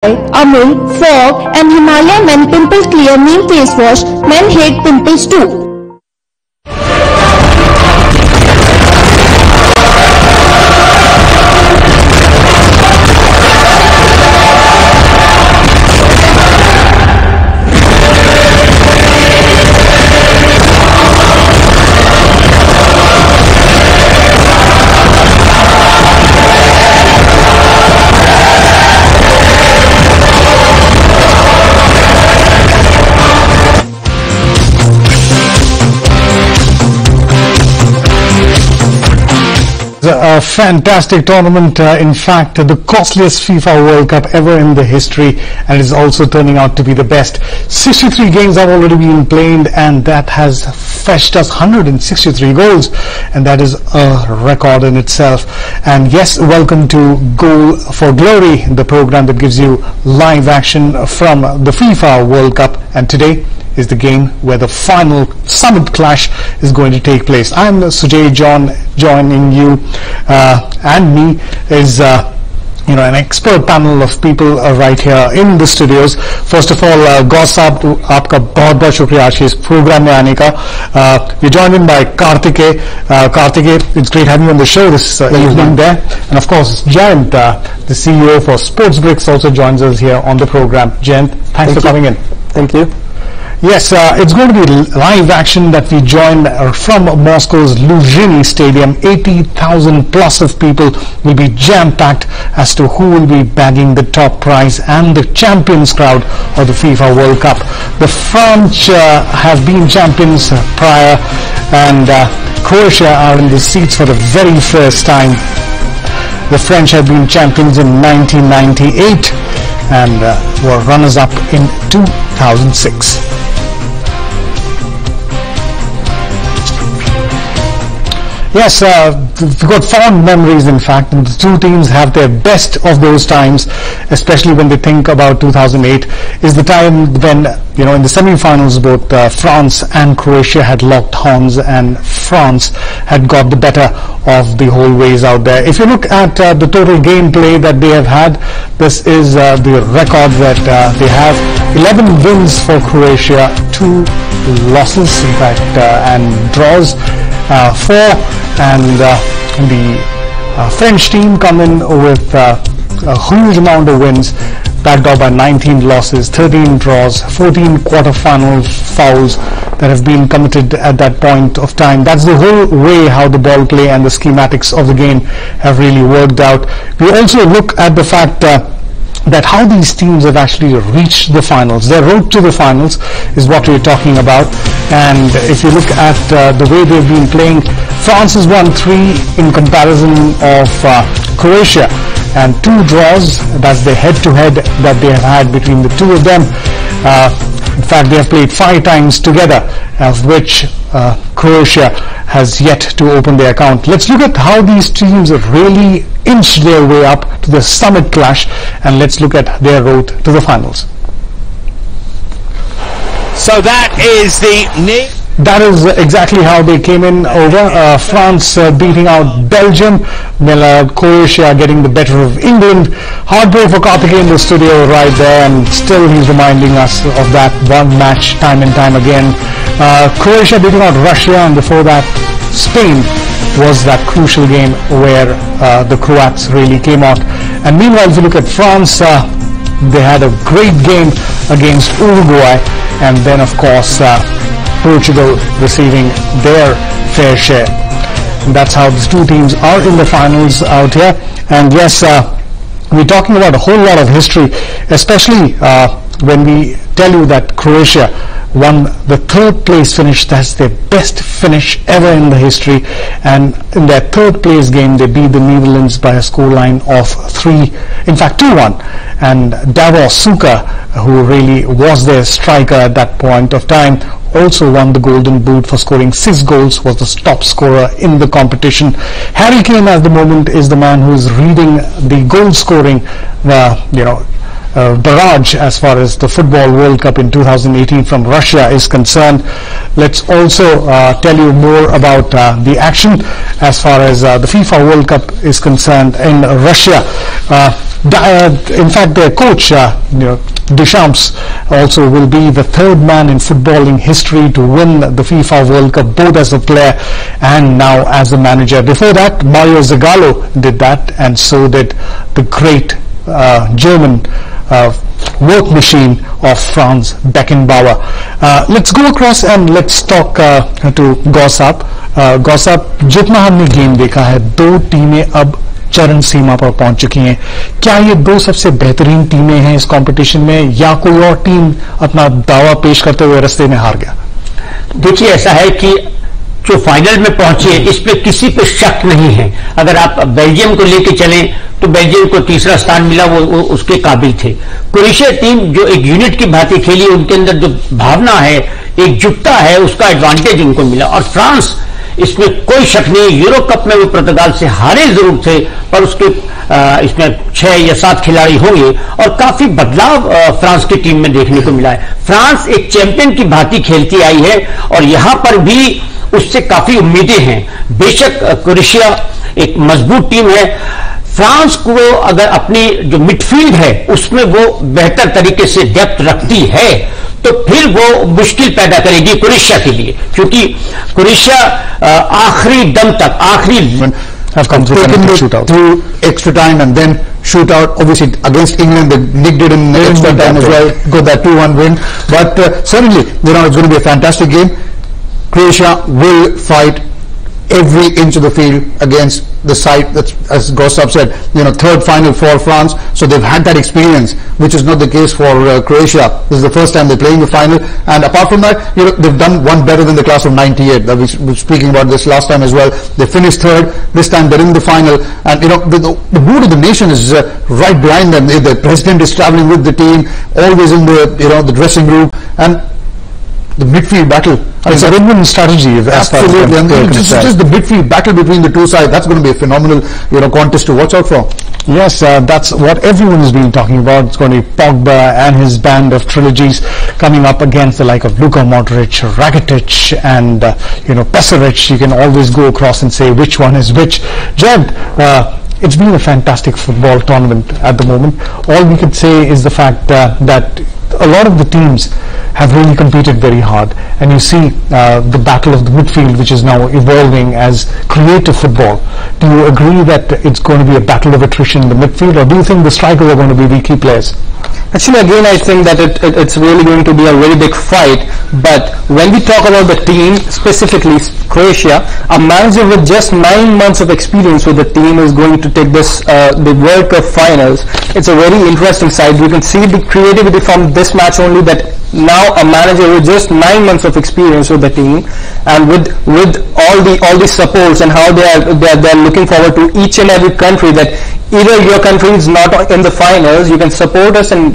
Amul, Fog and Himalaya Men Pimple Clear Neem Face Wash. Men hate pimples too. A fantastic tournament, in fact the costliest FIFA World Cup ever in the history, and it is also turning out to be the best. 63 games have already been played, and that has fetched us 163 goals, and that is a record in itself. And yes, welcome to Goal for Glory, the program that gives you live action from the FIFA World Cup, and today is the game where the final summit clash is going to take place. I'm Sujay John, joining you, and me is an expert panel of people right here in the studios. First of all, Ghaus साहब आपका बहुत बहुत शुक्रिया आज के इस programme में आने का. We're joined in by Karthike. Karthike, it's great having you on the show this evening there. And of course, Jayant, the CEO for Sportsbricks, also joins us here on the program. Jayant, thanks for coming in. Thank you. Yes, it's going to be live action that we join from Moscow's Luzhnyi Stadium. 80,000 plus of people will be jam-packed as to who will be bagging the top prize and the champions crowd of the FIFA World Cup. The French have been champions prior, and Croatia are in the seats for the very first time. The French have been champions in 1998 and were runners-up in 2006. Yes, we've got fond memories, in fact, and the two teams have their best of those times, especially when they think about 2008, is the time when, in the semi-finals, both France and Croatia had locked horns, and France had got the better of the whole ways out there. If you look at the total gameplay that they have had, this is the record that they have. 11 wins for Croatia, 2 losses, in fact, and draws. 4, and the French team come in with a huge amount of wins, backed up by 19 losses, 13 draws, 14 quarter-final fouls that have been committed at that point of time. That's the whole way how the ball play and the schematics of the game have really worked out. We also look at the fact that how these teams have actually reached the finals. Their road to the finals is what we're talking about. And if you look at the way they've been playing, France has won 3 in comparison of Croatia, and 2 draws. That's the head-to-head that they have had between the two of them. In fact, they have played 5 times together, of which Croatia has yet to open their account. Let's look at how these teams have really inched their way up to the summit clash, and let's look at their road to the finals. So that is That is exactly how they came in over. France beating out Belgium, Croatia getting the better of England. Heartbreak for Karthike in the studio right there, and still he's reminding us of that one match time and time again. Croatia beating out Russia, and before that Spain was that crucial game where the Croats really came out. And meanwhile, if you look at France, they had a great game against Uruguay, and then of course Portugal receiving their fair share. And that's how these two teams are in the finals out here. And yes, we're talking about a whole lot of history, especially when we tell you that Croatia won the 3rd place finish. That's their best finish ever in the history, and in their 3rd place game they beat the Netherlands by a scoreline of 2-1, and Davor Suker, who really was their striker at that point of time, also won the Golden Boot for scoring 6 goals, was the top scorer in the competition. Harry Kane at the moment is the man who is leading the goal scoring barrage as far as the Football World Cup in 2018 from Russia is concerned. Let's also tell you more about the action as far as the FIFA World Cup is concerned in Russia. In fact, their coach, Deschamps, also will be the third man in footballing history to win the FIFA World Cup, both as a player and now as a manager. Before that, Mario Zagallo did that, and so did the great German work machine of Franz Beckenbauer. Let's go across and let's talk to Gossap. Gossap, जितना हमने game देखा है, दो टीमें अब चरण सीमा पर पहुंच चुकी हैं. क्या ये दो सबसे बेहतरीन टीमें हैं इस कंपटीशन में, या कोई और टीम अपना दावा पेश करते हुए रास्ते में हार गया? देखिए, ऐसा है कि जो फाइनल में पहुंचे इस पे किसी पे शक नहीं है. अगर आप बेल्जियम को लेके चलें तो बेल्जियम को तीसरा स्थान मिला, वो उसके काबिल थे. क्रोएशिया टीम जो एक यूनिट की भांति खेली, उनके अंदर जो भावना है, एकजुटता है, उसका एडवांटेज उनको मिला. और फ्रांस, इसमें कोई शक नहीं, यूरो कप में वो पुर्तगाल से हारे जरूर थे, पर उसके इसमें 6 या 7 खिलाड़ी होंगे और काफी बदलाव फ्रांस की टीम में देखने को मिला है. फ्रांस एक चैंपियन की भांति खेलती आई है और यहां पर भी उससे काफी उम्मीदें हैं. बेशक क्रोएशिया एक मजबूत टीम है. फ्रांस को अगर अपनी जो मिडफील्ड है उसमें वो बेहतर तरीके से डेप्थ रखती है तो फिर वो मुश्किल पैदा करेगी क्रोएशिया के लिए, क्योंकि क्रोएशिया आखिरी दम तक have come through extra time and then shootout. Obviously against England they nicked it in extra time as well, got that 2-1 win. But certainly, it's going to be a fantastic game. Croatia will fight every inch of the field against the side that's, as Gossap said, third final for France. So they've had that experience, which is not the case for Croatia. This is the first time they're playing the final. And apart from that, they've done one better than the class of '98. That we were speaking about this last time as well. They finished third. This time they're in the final. And the mood of the nation is right behind them. The president is traveling with the team, always in the dressing room. And the midfield battle. It's a win-win strategy. Absolutely. And just the midfield battle between the two sides, that's going to be a phenomenal, contest to watch out for. Yes, that's what everyone has been talking about. It's going to be Pogba and his band of trilogies coming up against the like of Luka Modric, Rakitic, and Pesaric. You can always go across and say which one is which. Jed, it's been a fantastic football tournament at the moment. All we could say is the fact that a lot of the teams have really competed very hard, and you see the battle of the midfield, which is now evolving as creative football. Do you agree that it's going to be a battle of attrition in the midfield, or do you think the strikers are going to be the key players? Actually, again, I think that it's really going to be a very big fight. But when we talk about the team, specifically Croatia, a manager with just 9 months of experience with the team is going to take this the World Cup finals. It's a very interesting side. You can see the creativity from this match only, that now a manager with just 9 months of experience with the team, and with all the supports and how they're looking forward to each and every country, that either your country is not in the finals, you can support us and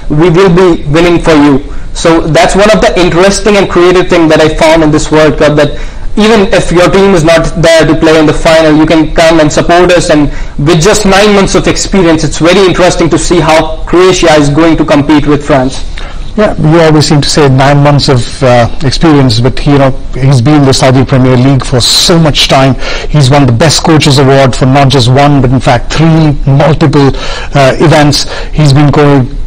we will be winning for you. So that's one of the interesting and creative thing that I found in this World Cup, that even if your team is not there to play in the final, you can come and support us, and with just 9 months of experience, it's very interesting to see how Croatia is going to compete with France. Yeah, you always seem to say 9 months of experience, but he's been in the Saudi Premier League for so much time. He's won the Best Coaches Award for not just one, but in fact 3 multiple events. He's been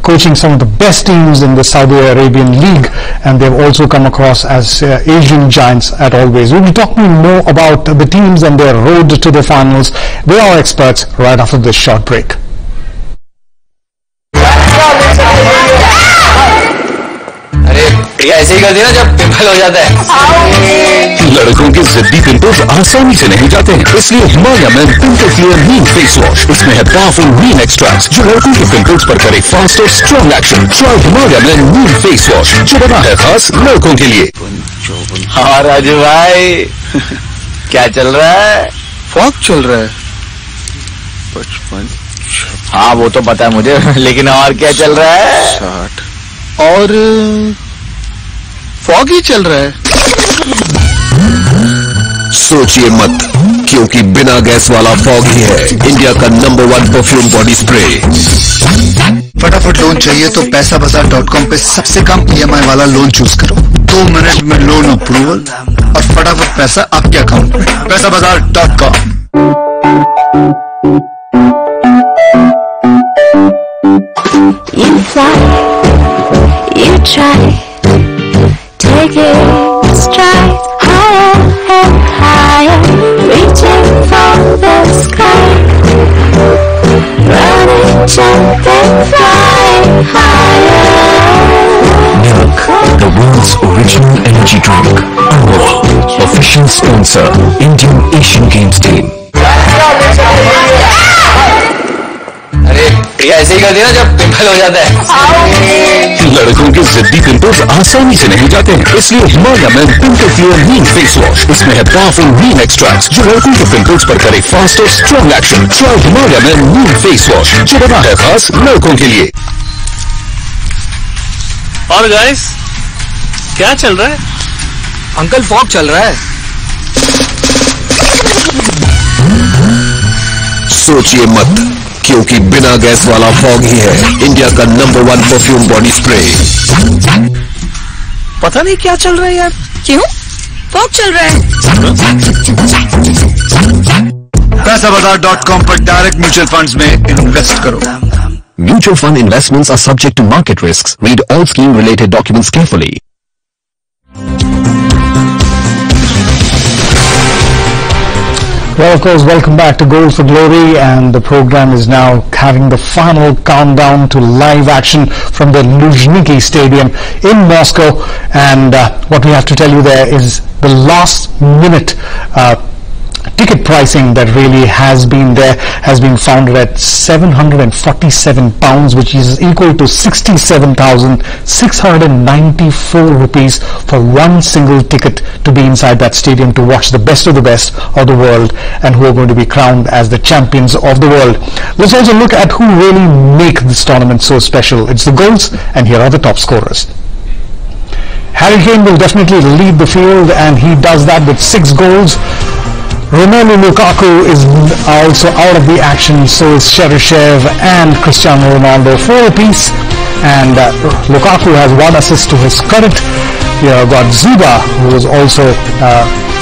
coaching some of the best teams in the Saudi Arabian League, and they've also come across as Asian giants at always. We'll be talking more about the teams and their road to the finals with our experts right after this short break. ऐसे ही कर देना जब pimple हो जाता है। लड़कों के जिद्दी पिंपल्स आसानी से नहीं जाते हैं, इसलिए हिमालय में पिंपल क्लियर नीम फेस वॉश। इसमें है पावरफुल नीम एक्सट्रैक्ट जो लड़कों के पिंपल्स पर करे फास्ट और स्ट्रॉन्ग एक्शन। ट्राई हिमालय में नीम फेस वॉश जो बना है खास लड़कों के लिए। हाँ राजू भाई, क्या चल रहा है? फॉग चल रहा है। 55। हाँ वो तो पता है मुझे, लेकिन और क्या चल रहा है? 60 और फॉग ही चल रहा है। सोचिए मत, क्योंकि बिना गैस वाला फॉग ही है इंडिया का नंबर 1 परफ्यूम बॉडी स्प्रे। फटाफट लोन चाहिए तो पैसाबाजार.com पे सबसे कम EMI वाला लोन चूज करो। 2 मिनट में लोन अप्रूवल और फटाफट पैसा आपके अकाउंट में। पैसाबाजार.com। You fly, you try, take it stride, higher and higher, reaching for the sky, running, jumping, flying higher. Milk, the world's original energy drink. Amul, official sponsor, Indian Asian Games team. अरे ये ऐसे ही कर दिया जब pimple हो जाता है। लड़कों के जिद्दी पिंपल्स आसानी से नहीं जाते हैं, इसलिए हिमालय में पिंपल क्लियर नीम फेस वॉश। इसमें है पावरफुल नीम एक्सट्रैक्ट्स जो लड़कों के पिंपल्स पर करे फास्ट और स्ट्रॉन्ग एक्शन। ट्राई हिमालय में नीम फेस वॉश जो बना है खास लड़कों के लिए। और गाइस क्या चल रहा है? अंकल फॉग चल रहा है। सोचिए मत, क्योंकि बिना गैस वाला फॉग ही है इंडिया का नंबर 1 परफ्यूम बॉडी स्प्रे। पता नहीं क्या चल रहा है यार। क्यों? फॉग चल रहा है। पैसाबाजार.com पर डायरेक्ट म्यूचुअल फंड्स में इन्वेस्ट करो। Mutual fund investments are subject to market risks. Read all scheme-related documents carefully. Well, of course, welcome back to Goal for Glory, and the program is now having the final countdown to live action from the Luzhniki Stadium in Moscow. And what we have to tell you there is the last minute ticket pricing that really has been there has been founded at £747, which is equal to 67,694 rupees for one single ticket to be inside that stadium to watch the best of the world and who are going to be crowned as the champions of the world. Let's also look at who really make this tournament so special. It's the goals, and here are the top scorers. Harry Kane will definitely lead the field, and he does that with 6 goals. Romelu Lukaku is also out of the action, so is Cheryshev and Cristiano Ronaldo, 4 apiece, and Lukaku has 1 assist to his credit. We have got Zuba, who is also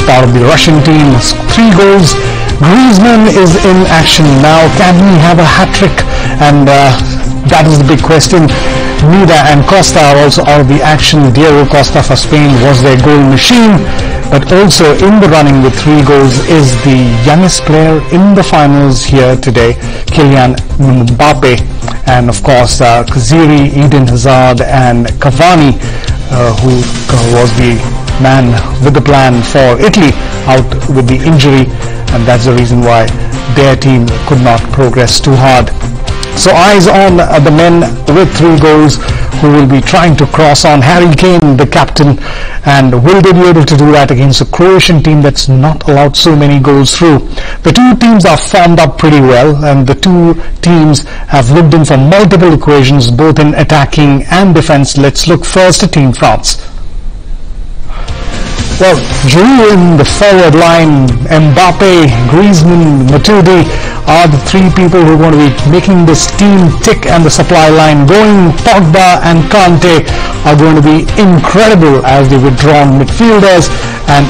part of the Russian team, 3 goals. Griezmann is in action now. Can he have a hat-trick? And that is the big question. Mida and Costa are also out of the action. Diego Costa for Spain was their goal machine, but also in the running with 3 goals is the youngest player in the finals here today, Kylian Mbappe, and of course Kaziri, Eden Hazard and Cavani, who was the man with the plan for Italy, out with the injury, and that's the reason why their team could not progress too hard. So eyes on the men with 3 goals who will be trying to cross on. Harry Kane, the captain, and will they be able to do that against a Croatian team that's not allowed so many goals through? The 2 teams are formed up pretty well, and the 2 teams have looked in for multiple equations, both in attacking and defense. Let's look first at Team France. Well, Giroud in the forward line, Mbappe, Griezmann, Matuidi are the 3 people who are going to be making this team tick and the supply line going. Pogba and Kante are going to be incredible as the withdrawn midfielders, and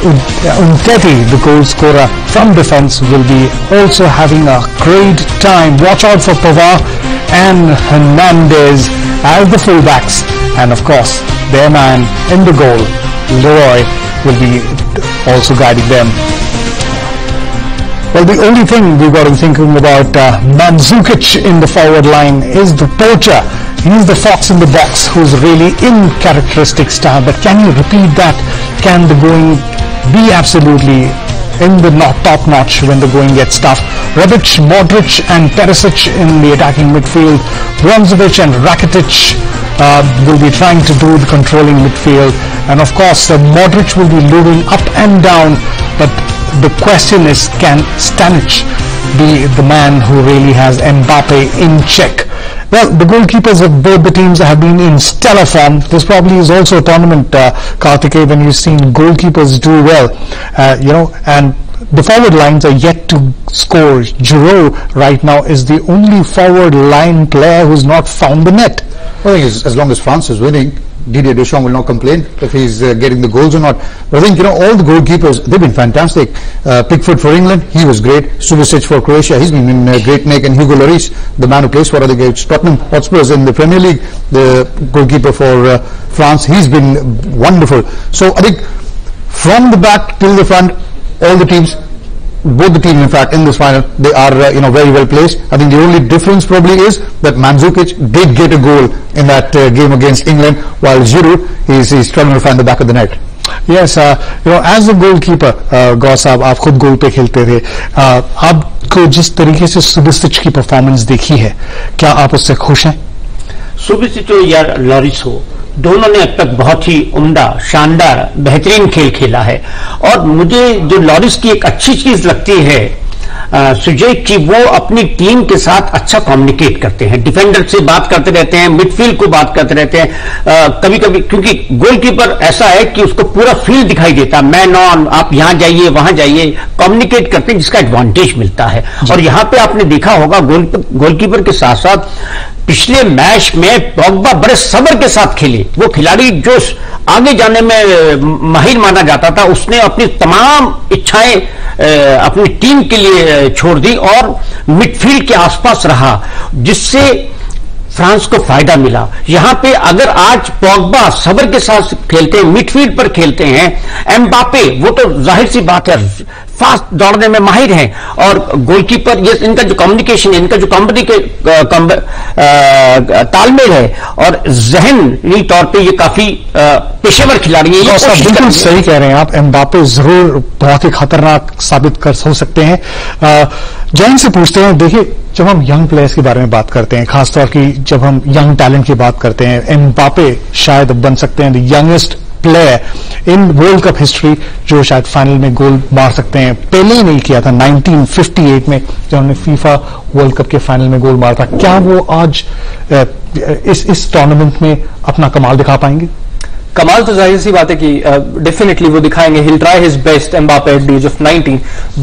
Umtiti, the goal scorer from defense, will be also having a great time. Watch out for Pavard and Hernandez as the fullbacks, and of course their man in the goal, Leroy, will be also guiding them. Well, the only thing we've got to be thinking about Mandzukic in the forward line is the poacher. He's the fox in the box who's really in characteristic style, but can he repeat that? Can the going be absolutely in the top notch when the going gets tough? Rebic, Modric and Perisic in the attacking midfield. Brozovic and Rakitic will be trying to do the controlling midfield, and of course Modric will be moving up and down, but the question is, can Stanic be the man who really has Mbappe in check? Well, the goalkeepers of both the teams have been in stellar form. This probably is also a tournament, Karthikeyan, when you've seen goalkeepers do well, and the forward lines are yet to score. Giroud right now is the only forward line player who's not found the net. I think as long as France is winning, Didier Deschamps will not complain if he's getting the goals or not. But I think, all the goalkeepers, they've been fantastic. Pickford for England, he was great. Subasic for Croatia, he's been in great nick. And Hugo Lloris, the man who plays for Tottenham Hotspurs in the Premier League, the goalkeeper for France, he's been wonderful. So I think from the back till the front, all the teams, both the teams in fact in this final, they are very well placed. I think the only difference probably is that Mandzukic did get a goal in that game against England, while Giroud is struggling to find the back of the net. Yes, as a goalkeeper, गौर साहब आप खुद गोल पे खेलते थे, आपको जिस तरीके से सुबसिच की परफॉर्मेंस देखी है, क्या आप उससे खुश हैं? सुबसिच हो या लॉरिस हो, दोनों ने अब तक बहुत ही उम्दा, शानदार, बेहतरीन खेल खेला है। और मुझे जो लॉरिस की एक अच्छी चीज लगती है सुजय, कि वो अपनी टीम के साथ अच्छा कम्युनिकेट करते हैं, डिफेंडर से बात करते रहते हैं, मिडफील्ड को बात करते रहते हैं। कभी कभी क्योंकि गोलकीपर ऐसा है कि उसको पूरा फील्ड दिखाई देता, मैन ऑन, आप यहां जाइए वहां जाइए, कम्युनिकेट करते हैं, जिसका एडवांटेज मिलता है। और यहां पे आपने देखा होगा गोलकीपर के साथ साथ पिछले मैच में पॉग्बा बड़े सब्र के साथ खेले। वो खिलाड़ी जो आगे जाने में माहिर माना जाता था, उसने अपनी तमाम इच्छाएं अपनी टीम के लिए छोड़ दी और मिडफील्ड के आसपास रहा, जिससे फ्रांस को फायदा मिला। यहां पे अगर आज पॉग्बा सब्र के साथ खेलते हैं, मिडफील्ड पर खेलते हैं, एम्बापे वो तो जाहिर सी बात है फास्ट दौड़ने में माहिर हैं, और गोलकीपर ये इनका जो कम्युनिकेशन है, इनका जो तालमेल है और जहनी तौर पे ये काफी पेशेवर खिलाड़ी है। बिल्कुल सही कह रहे हैं आप, एम्बापे जरूर बहुत ही खतरनाक साबित हो सकते हैं। जैन से पूछते हैं, देखिए जब हम यंग प्लेयर्स के बारे में बात करते हैं, खासतौर की जब हम यंग टैलेंट की बात करते हैं, एम्बापे शायद बन सकते हैं the youngest player in world cup history जो शायद फाइनल में गोल मार सकते हैं। पहले ही नहीं किया था 1958 में जब उन्होंने फीफा वर्ल्ड कप के फाइनल में गोल मारा था। क्या वो आज इस टूर्नामेंट में अपना कमाल दिखा पाएंगे? कमाल तो जाहिर सी बात है कि डेफिनेटली वो दिखाएंगे। He'll try his best Mbappe at the age of 19,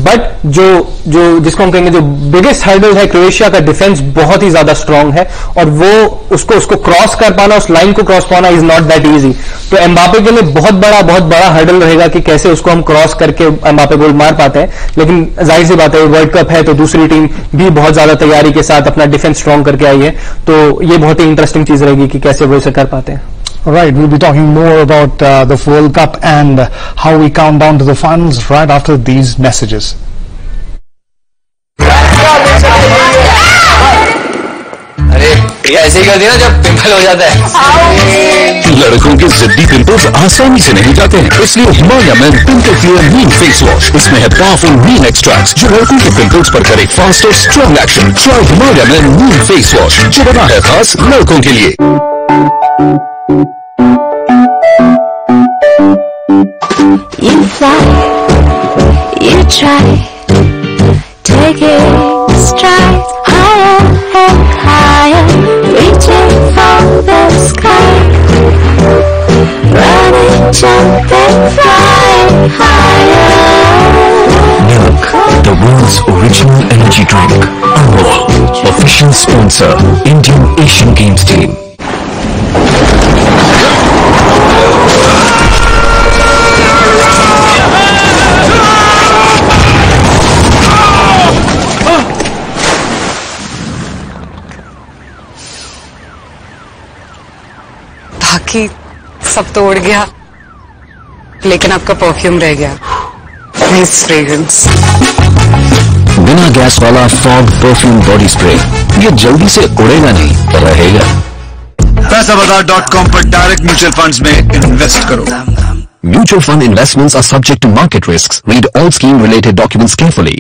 but जो जिसको हम कहेंगे जो बिगेस्ट हर्डल है, क्रोएशिया का डिफेंस बहुत ही ज्यादा स्ट्रांग है और वो उसको क्रॉस कर पाना, उस लाइन को क्रॉस पाना इज नॉट दैट इजी। तो एम्बापे के लिए बहुत बड़ा हर्डल रहेगा कि कैसे उसको हम क्रॉस करके एम्बापे गोल मार पाते हैं। लेकिन जाहिर सी बात है वर्ल्ड कप है तो दूसरी टीम भी बहुत ज्यादा तैयारी के साथ अपना डिफेंस स्ट्रांग करके आई है, तो ये बहुत ही इंटरेस्टिंग चीज रहेगी कि कैसे वो इसे कर पाते हैं। All right, we'll be talking more about the World Cup and how we count down to the finals right after these messages. अरे ऐसे ही कर दिया जब पिंपल हो जाता है। लड़कों के जिद्दी पिंपल्स आसानी से नहीं जाते हैं, इसलिए हिमालय में पिंपल क्लियर नीम फेस वॉश। इसमें है पावरफुल नीम एक्सट्रैक्ट्स जो लड़कों के पिंपल्स पर करे फास्ट और स्ट्रॉन्ग एक्शन। ट्राई हिमालय में नीम फेस वॉश जो बना है खास लड़कों के लिए। You fly, you try, taking strides higher and higher, reaching for the sky, running, jumping, flying higher. Milk, the world's original energy drink. Amul, official sponsor, Indian Asian Games team. बाकी सब तो उड़ गया, लेकिन आपका परफ्यूम रह गया। Nice fragrance. बिना गैस वाला फॉग परफ्यूम बॉडी स्प्रे, ये जल्दी से उड़ेगा नहीं, रहेगा। पैसाबाजार.com पर डायरेक्ट म्यूचुअल फंड्स में इन्वेस्ट करो। Mutual fund investments are subject to market risks. Read all scheme related documents carefully.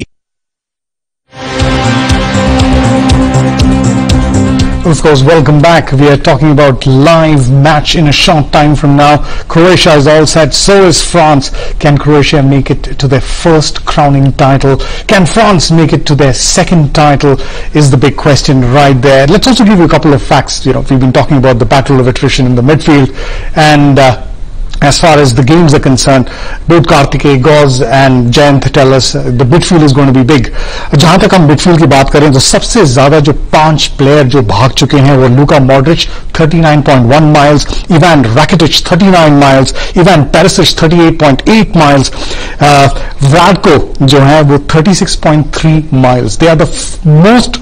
Of course, welcome back. We are talking about live match in a short time from now. Croatia is all set, so is France. Can Croatia make it to their first crowning title? Can France make it to their second title is the big question right there. Let's also give you a couple of facts. We've been talking about the battle of attrition in the midfield, and as far as the games are concerned. Both Kartikeya, Gauze and Jayant tell us the midfield is going to be big. जहां तक हम midfield की बात करें तो सबसे ज्यादा जो 5 प्लेयर जो भाग चुके हैं वो Luka Modric 39.1 miles, Ivan Rakitic 39 miles, Ivan Perisic 38.8 miles, Vladko जो है वो 36.3 miles. They are the most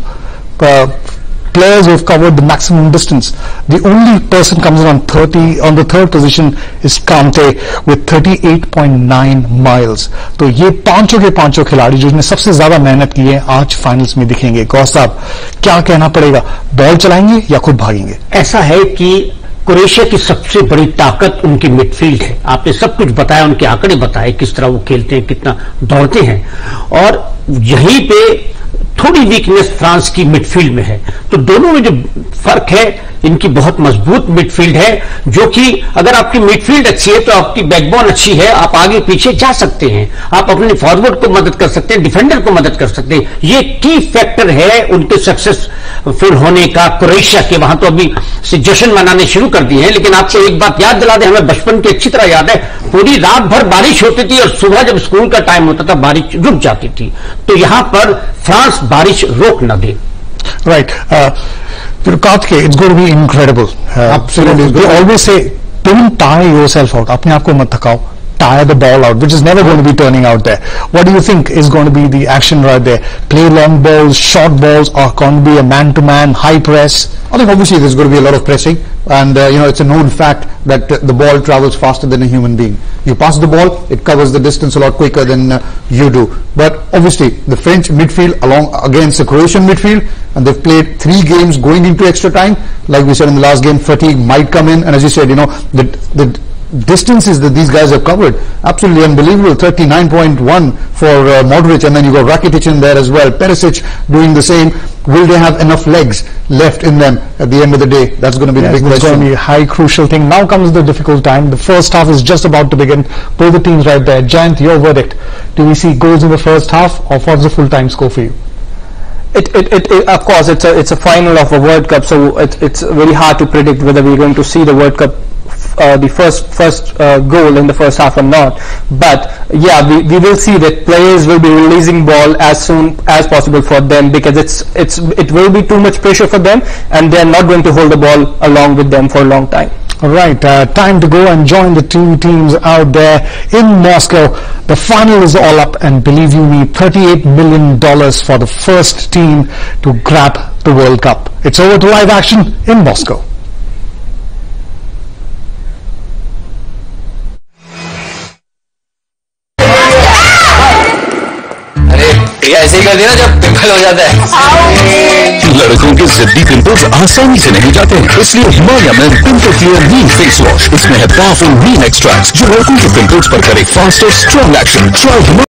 players who have covered the maximum distance. The only person comes in on the third position is Kante with 38.9 miles. तो ये पांचों के पांचों खिलाड़ी जिन्होंने सबसे ज्यादा मेहनत की है आज फाइनल्स में दिखेंगे. गौस साहब क्या कहना पड़ेगा, बॉल चलाएंगे या खुद भागेंगे? ऐसा है कि क्रोएशिया की सबसे बड़ी ताकत उनकी मिडफील्ड है. आपने सब कुछ बताया, उनके आंकड़े बताए किस तरह वो खेलते हैं, कितना दौड़ते हैं, और यहीं पे थोड़ी वीकनेस फ्रांस की मिडफील्ड में है. तो दोनों में जो फर्क है, इनकी बहुत मजबूत मिडफील्ड है, जो कि अगर आपकी मिडफील्ड अच्छी है तो आपकी बैकबोन अच्छी है, आप आगे पीछे जा सकते हैं, आप अपने फॉरवर्ड को मदद कर सकते हैं, डिफेंडर को मदद कर सकते हैं. ये की फैक्टर है उनके सक्सेसफुल होने का क्रोएशिया के. वहां तो अभी से जश्न मनाने शुरू कर दिए हैं, लेकिन आपको एक बात याद दिला दें, हमें बचपन की अच्छी तरह याद है, पूरी रात भर बारिश होती थी और सुबह जब स्कूल का टाइम होता था बारिश रुक जाती थी. तो यहां पर फ्रांस बारिश रोक न दे. Right. Kartikeya, it's going to be incredible. Absolutely. They always say, don't tire yourself out. अपने आप को मत थकाओ. Tire the ball out, which is never going to be turning out there. What do you think is going to be the action right there? Play long balls, short balls, or going to be a man-to-man, high press? I think obviously there's going to be a lot of pressing, and it's a known fact that the ball travels faster than a human being. You pass the ball, it covers the distance a lot quicker than you do. But obviously the French midfield along against the Croatian midfield, and they've played 3 games going into extra time. Like we said in the last game, fatigue might come in, and as you said, the distances that these guys have covered, absolutely unbelievable. 39.1 for Modric, and then you got Rakitic in there as well, Perisic doing the same. Will they have enough legs left in them at the end of the day? That's going to be the big question. It's going to be a high crucial thing. Now comes the difficult time. The first half is just about to begin. Both the teams right there. Jayant, your verdict. Do we see goals in the first half, or what's the full time score for you? Of course, it's a final of a World Cup, so it's very hard to predict whether we're going to see the World Cup the first goal in the first half or not. But yeah, we will see that players will be releasing ball as soon as possible for them, because it will be too much pressure for them, and they're not going to hold the ball along with them for a long time. All right, time to go and join the two teams out there in Moscow. The final is all up, and believe you me, $38 million for the first team to grab the World Cup. It's over to live action in Moscow. ऐसे ही कर दिया जब pimple हो जाता है. लड़कों के जिद्दी पिंपल्स आसानी से नहीं जाते हैं, इसलिए हिमालय में पिंपल क्लियर नीम फेस वॉश. इसमें है पावरफुल नीम एक्सट्रैक्ट्स जो लड़कों के पिंपल्स पर करे फास्ट और स्ट्रॉन्ग एक्शन. ट्राई